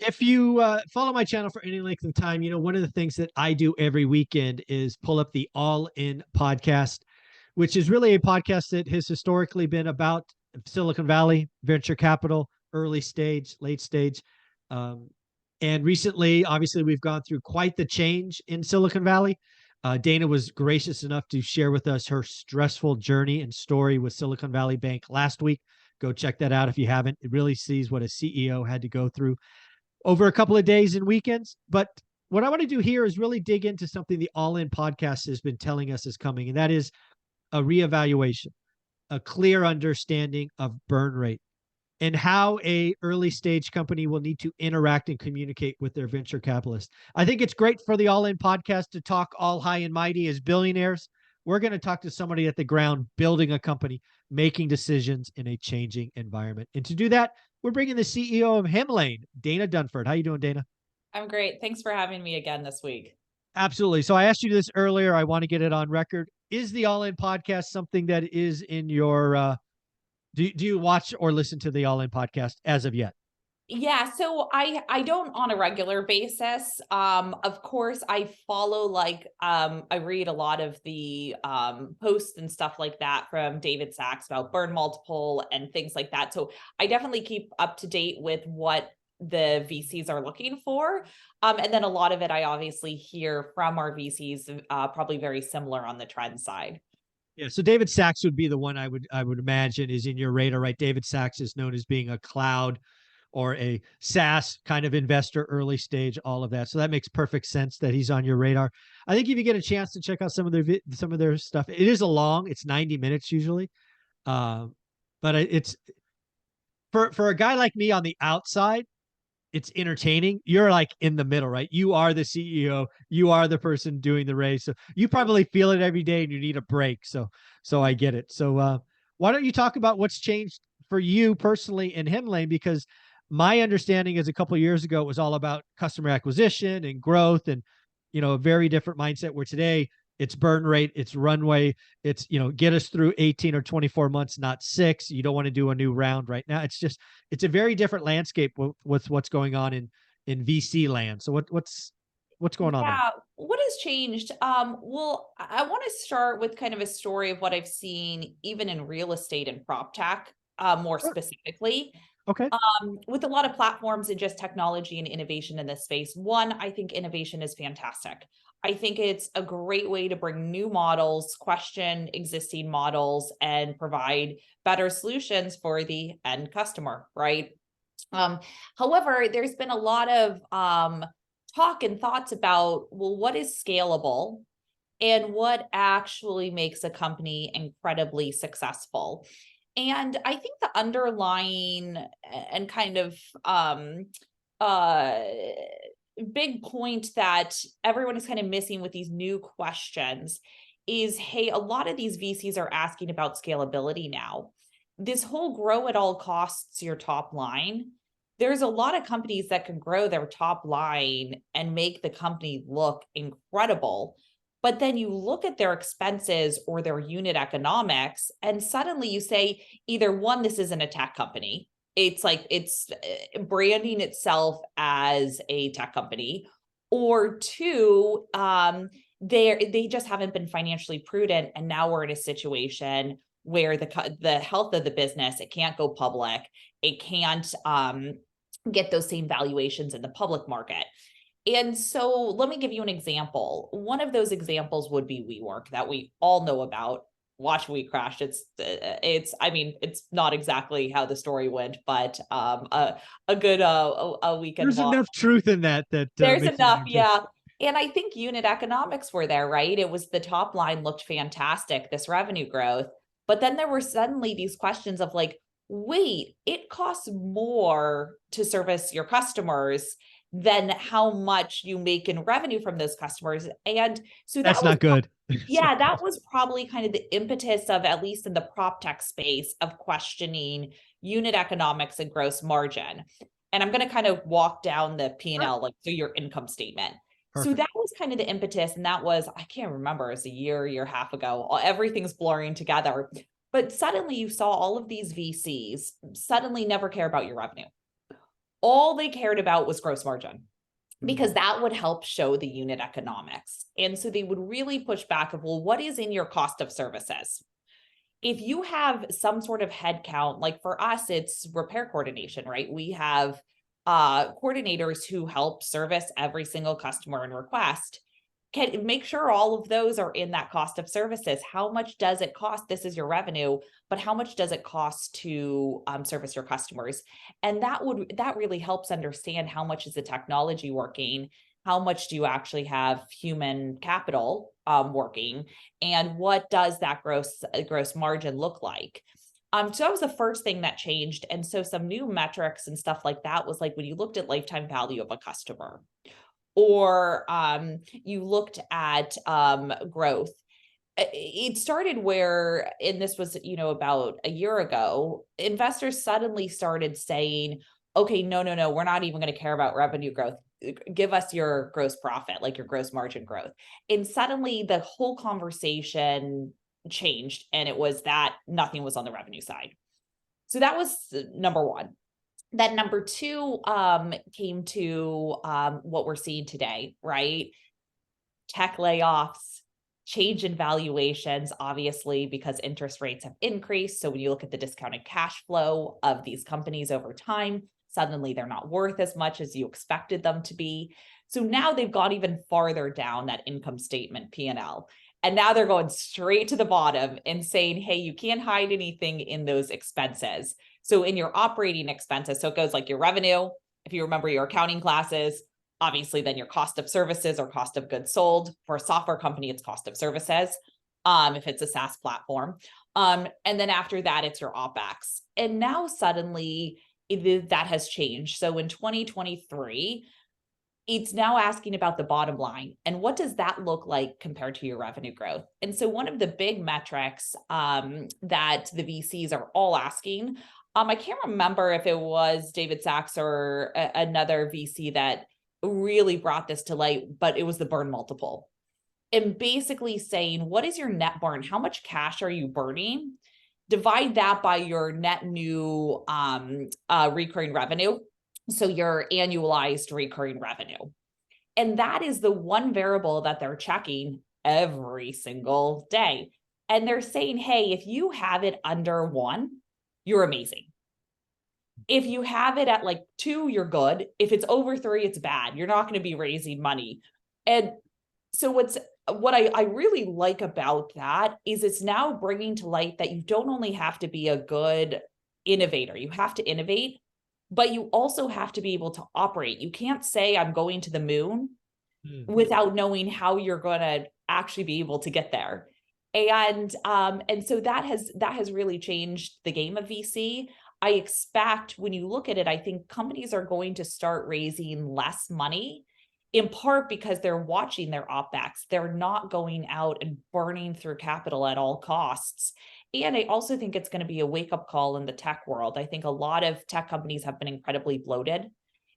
If you follow my channel for any length of time, one of the things that I do every weekend is pull up the All In podcast, which is really a podcast that has historically been about Silicon Valley, venture capital, early stage, late stage. Um, and recently, obviously, we've gone through quite the change in Silicon Valley. Dana was gracious enough to share with us her stressful journey and story with Silicon Valley Bank last week. Go check that out if you haven't. It really sees what a CEO had to go through over a couple of days and weekends. But what I want to do here is really dig into something the All In podcast has been telling us is coming, and that is a reevaluation, a clear understanding of burn rate and how a early stage company will need to interact and communicate with their venture capitalists. I think it's great for the All In podcast to talk all high and mighty as billionaires. We're going to talk to somebody at the ground, building a company, making decisions in a changing environment. And to do that, we're bringing the CEO of Hemlane, Dana Dunford. How you doing, Dana? I'm great. Thanks for having me again this week. Absolutely. So I asked you this earlier. I want to get it on record. Is the All In podcast something that is in your do you watch or listen to the All In podcast as of yet? Yeah, so I don't on a regular basis. Of course, I follow I read a lot of the posts and stuff like that from David Sachs about burn multiple and things like that. So I definitely keep up to date with what the VCs are looking for. And then a lot of it I obviously hear from our VCs, probably very similar on the trend side. Yeah, so David Sachs would be the one I would imagine is in your radar, right? David Sachs is known as being a cloud or a SaaS kind of investor, early stage, all of that. So that makes perfect sense that he's on your radar. I think if you get a chance to check out some of their stuff, it is it's 90 minutes usually, but it's for a guy like me on the outside, it's entertaining. You're like in the middle, right? You are the CEO. You are the person doing the race. So you probably feel it every day and you need a break. So I get it. So why don't you talk about what's changed for you personally in Hemlane? Because my understanding is a couple of years ago, it was all about customer acquisition and growth and, a very different mindset where today it's burn rate, it's runway, it's, get us through 18 or 24 months, not 6. You don't want to do a new round right now. It's a very different landscape with what's going on in VC land. So what's going on there? Yeah, what has changed? Well, I want to start with kind of a story of what I've seen even in real estate and prop tech, more Sure. specifically. Okay. With a lot of platforms and just technology and innovation in this space. One, I think innovation is fantastic. I think it's a great way to bring new models, question existing models, and provide better solutions for the end customer, right? Um, However, there's been a lot of talk and thoughts about, well, what is scalable and what actually makes a company incredibly successful. And I think the underlying and kind of uh big point that everyone is kind of missing with these new questions is, hey, a lot of these VCs are asking about scalability now. This whole grow at all costs your top line. There's a lot of companies that can grow their top line and make the company look incredible. But then you look at their expenses or their unit economics, and suddenly you say, either one, this isn't a tech company. It's like it's branding itself as a tech company, or two, they just haven't been financially prudent, and now we're in a situation where the health of the business, it can't go public, it can't get those same valuations in the public market. And so let me give you an example. One of those examples would be WeWork, that we all know about. Watch We Crash. I mean, it's not exactly how the story went, but a good a weekend There's walk. enough truth in that There's makes it enough, interesting. yeah. And I think unit economics were there, right? It was, the top line looked fantastic, this revenue growth. But then there were suddenly these questions of like, wait, it costs more to service your customers than how much you make in revenue from those customers. And so that That's was, not good. yeah, that was probably kind of the impetus of, at least in the prop tech space, of questioning unit economics and gross margin. And I'm going to kind of walk down the P&L, like, so your income statement. So Perfect. that was kind of the impetus. And that was, I can't remember, it was a year and a half ago. Everything's blurring together. But suddenly you saw all of these VCs suddenly never care about your revenue. all they cared about was gross margin, because that would help show the unit economics. And so they would really push back of, well, what is in your cost of services? If you have some sort of headcount, like for us, it's repair coordination, right? We have coordinators who help service every single customer and request. Can make sure all of those are in that cost of services. How much does it cost? This is your revenue, but how much does it cost to service your customers? And that really helps understand how much is the technology working, how much do you actually have human capital working, and what does that gross margin look like? So that was the first thing that changed. And so some new metrics and stuff like that was like when you looked at lifetime value of a customer, or you looked at growth. It started where, and this was, about a year ago, investors suddenly started saying, okay, no, we're not even going to care about revenue growth. Give us your gross profit, like your gross margin growth. And suddenly the whole conversation changed, and it was that nothing was on the revenue side. So that was number one. Then number two came to what we're seeing today, right? Tech layoffs, change in valuations, obviously, because interest rates have increased. So when you look at the discounted cash flow of these companies over time, suddenly they're not worth as much as you expected them to be. So now they've gone even farther down that income statement P&L. And now they're going straight to the bottom and saying, hey, you can't hide anything in those expenses. So in your operating expenses, so it goes like your revenue, if you remember your accounting classes, obviously then your cost of services or cost of goods sold. For a software company, it's cost of services, if it's a SaaS platform. And then after that, it's your OpEx. And now suddenly that has changed. So in 2023, it's now asking about the bottom line and what does that look like compared to your revenue growth. And so one of the big metrics that the VCs are all asking, I can't remember if it was David Sachs or another VC that really brought this to light, but it was the burn multiple. And basically saying, what is your net burn? How much cash are you burning? Divide that by your net new recurring revenue. So your annualized recurring revenue. And that is the one variable that they're checking every single day. And they're saying, hey, if you have it under 1, you're amazing. If you have it at like 2, you're good. If it's over 3, it's bad. You're not going to be raising money. And so what I really like about that is it's now bringing to light that you don't only have to be a good innovator, you have to innovate, but you also have to be able to operate. You can't say I'm going to the moon without knowing how you're going to actually be able to get there. And so that has really changed the game of VC. I expect when you look at it, I think companies are going to start raising less money, in part because they're watching their OpEx. They're not going out and burning through capital at all costs. And I also think it's going to be a wake-up call in the tech world. I think a lot of tech companies have been incredibly bloated.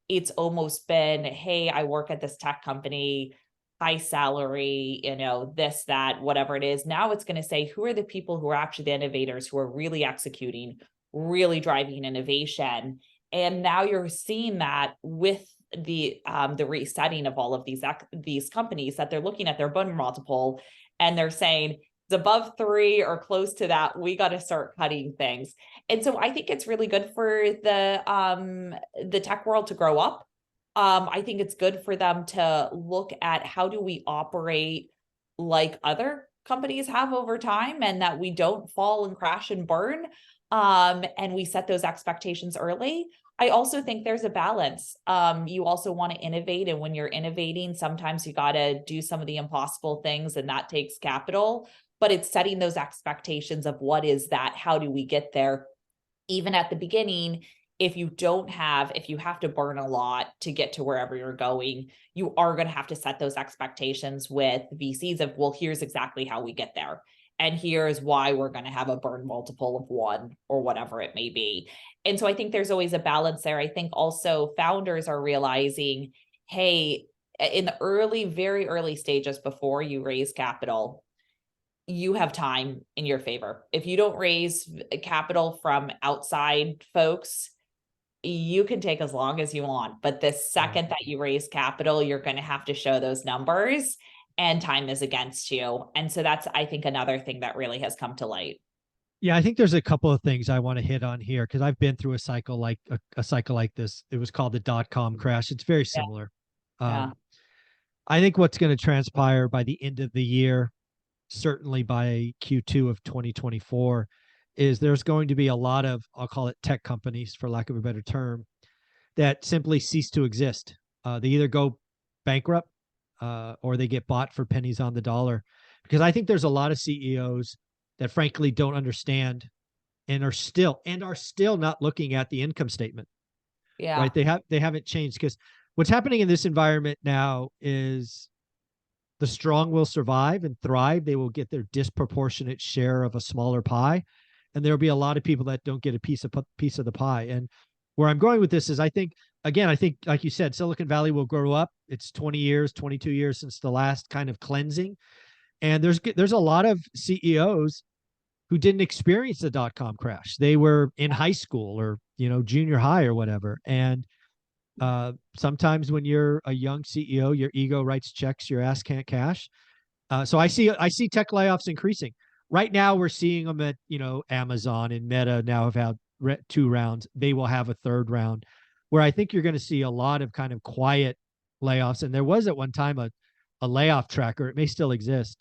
It's almost been, hey, I work at this tech company, high salary, this, that, whatever it is. Now it's going to say, who are the people who are actually the innovators, who are really executing, really driving innovation? And now you're seeing that with the resetting of all of these companies, that they're looking at their burn multiple and they're saying, it's above 3 or close to that, we got to start cutting things. And so I think it's really good for the tech world to grow up. I think it's good for them to look at how do we operate like other companies have over time, and that we don't fall and crash and burn, and we set those expectations early. I also think there's a balance. You also want to innovate, and when you're innovating, sometimes you got to do some of the impossible things, and that takes capital. But it's setting those expectations of what is that? How do we get there? Even at the beginning, if you have to burn a lot to get to wherever you're going, you are going to have to set those expectations with VCs of, well, here's exactly how we get there. And here's why we're going to have a burn multiple of 1 or whatever it may be. And so I think there's always a balance there. I think also founders are realizing, hey, in the very early stages before you raise capital, you have time in your favor. If you don't raise capital from outside folks, you can take as long as you want, but the Yeah. second that you raise capital, you're going to have to show those numbers, and time is against you. And so that's, I think, another thing that really has come to light. Yeah, I think there's a couple of things I want to hit on here because I've been through a cycle like a cycle like this. It was called the dot-com crash. It's very Yeah. similar. Yeah. I think what's going to transpire by the end of the year, certainly by Q2 of 2024, is there's going to be a lot of, I'll call it tech companies, for lack of a better term, that simply cease to exist. They either go bankrupt or they get bought for pennies on the dollar. Because I think there's a lot of CEOs that frankly don't understand and are still not looking at the income statement. Yeah. Right? They haven't changed because what's happening in this environment now is the strong will survive and thrive. They will get their disproportionate share of a smaller pie, and there'll be a lot of people that don't get a piece of the pie. And where I'm going with this is, I think like you said, Silicon Valley will grow up. It's 20 years, 22 years since the last kind of cleansing, and there's a lot of CEOs who didn't experience the dot-com crash. They were in high school or junior high or whatever, and sometimes when you're a young CEO, your ego writes checks your ass can't cash. So I see tech layoffs increasing. Right now, we're seeing them at Amazon and Meta now have had 2 rounds. They will have a 3rd round, where I think you're going to see a lot of kind of quiet layoffs. And there was at one time a layoff tracker. It may still exist,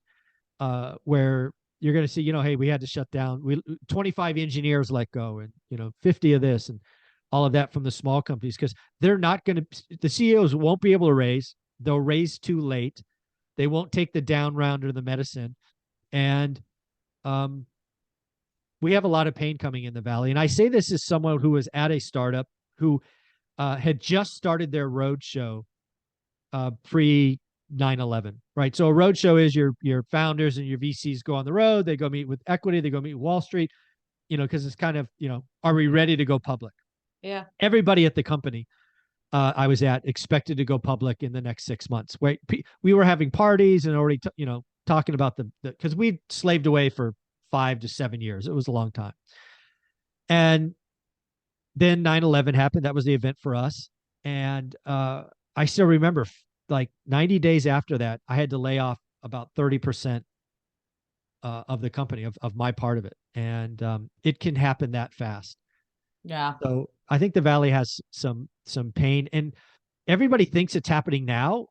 where you're going to see, hey, we had to shut down. 25 engineers let go, and 50 of this and all of that from the small companies, because they're not going to. The CEOs won't be able to raise. They'll raise too late. They won't take the down round or the medicine, and we have a lot of pain coming in the valley. And I say this as someone who was at a startup who had just started their roadshow pre 9/11, right? So a roadshow is your founders and your VCs go on the road. They go meet with equity. They go meet with Wall Street, because it's kind of, are we ready to go public? Yeah. Everybody at the company I was at expected to go public in the next 6 months. Right? We were having parties and already, talking about because we slaved away for 5 to 7 years. It was a long time. And then 9/11 happened. That was the event for us. And I still remember, like 90 days after that, I had to lay off about 30% of the company, of my part of it. And it can happen that fast. Yeah. So I think the Valley has some pain, and everybody thinks it's happening now.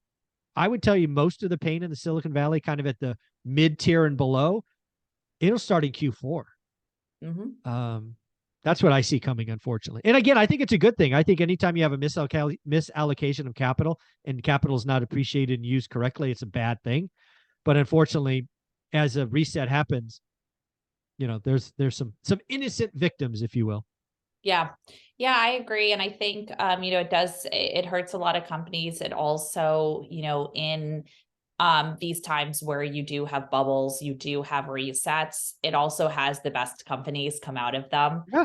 I would tell you most of the pain in the Silicon Valley, kind of at the mid tier and below, it'll start in Q4. That's what I see coming, unfortunately. And again, I think it's a good thing. I think anytime you have a misallocation of capital and capital is not appreciated and used correctly, it's a bad thing. But unfortunately, as a reset happens, there's some innocent victims, if you will. Yeah. Yeah, I agree. And I think, it hurts a lot of companies. It also, in these times where you do have bubbles, you do have resets, it also has the best companies come out of them. Yeah.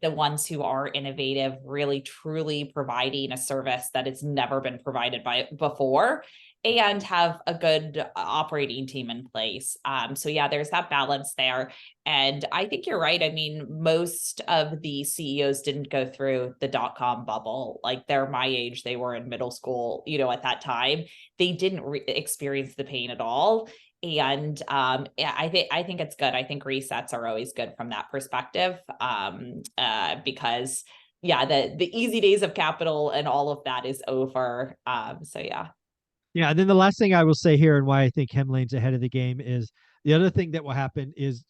The ones who are innovative, really truly providing a service that it's never been provided by before, and have a good operating team in place. So yeah, there's that balance there. And I think you're right. I mean, most of the CEOs didn't go through the dot-com bubble. Like, they're my age, they were in middle school, at that time. They didn't experience the pain at all. And yeah, I think it's good. I think resets are always good from that perspective, because yeah, the easy days of capital and all of that is over. So yeah. Yeah, and then the last thing I will say here, and why I think Hemlane's ahead of the game, is the other thing that will happen is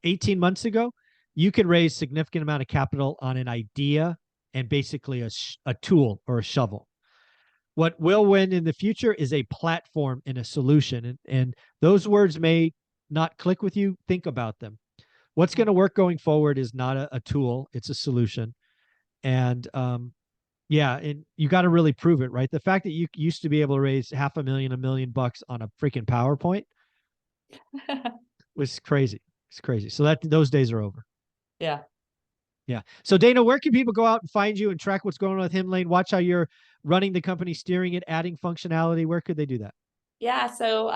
18 months ago, you could raise significant amount of capital on an idea and basically a tool or a shovel. What will win in the future is a platform and a solution. And those words may not click with you. Think about them. What's going to work going forward is not a tool, it's a solution. And yeah, and you got to really prove it, right? The fact that you used to be able to raise $500,000, $1 million on a freaking PowerPoint was crazy. It's crazy. So those days are over. Yeah. Yeah. So Dana, where can people go out and find you and track what's going on with Hemlane? Watch how you're running the company, steering it, adding functionality. Where could they do that? Yeah, so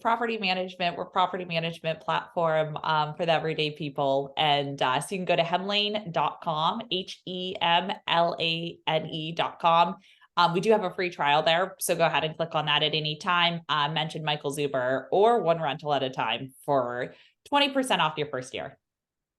property management, we're property management platform for the everyday people. And so you can go to hemlane.com, HEMLANE.com. We do have a free trial there, so go ahead and click on that at any time. Mention Michael Zuber or one rental at a time for 20% off your first year.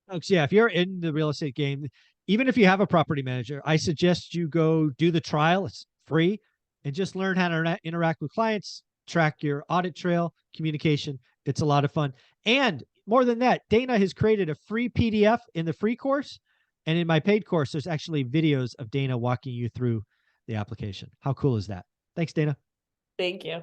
Folks, yeah, if you're in the real estate game, even if you have a property manager, I suggest you go do the trial. It's free, and just learn how to interact with clients, track your audit trail, communication. It's a lot of fun. And more than that, Dana has created a free PDF in the free course. And in my paid course, there's actually videos of Dana walking you through the application. How cool is that? Thanks, Dana. Thank you.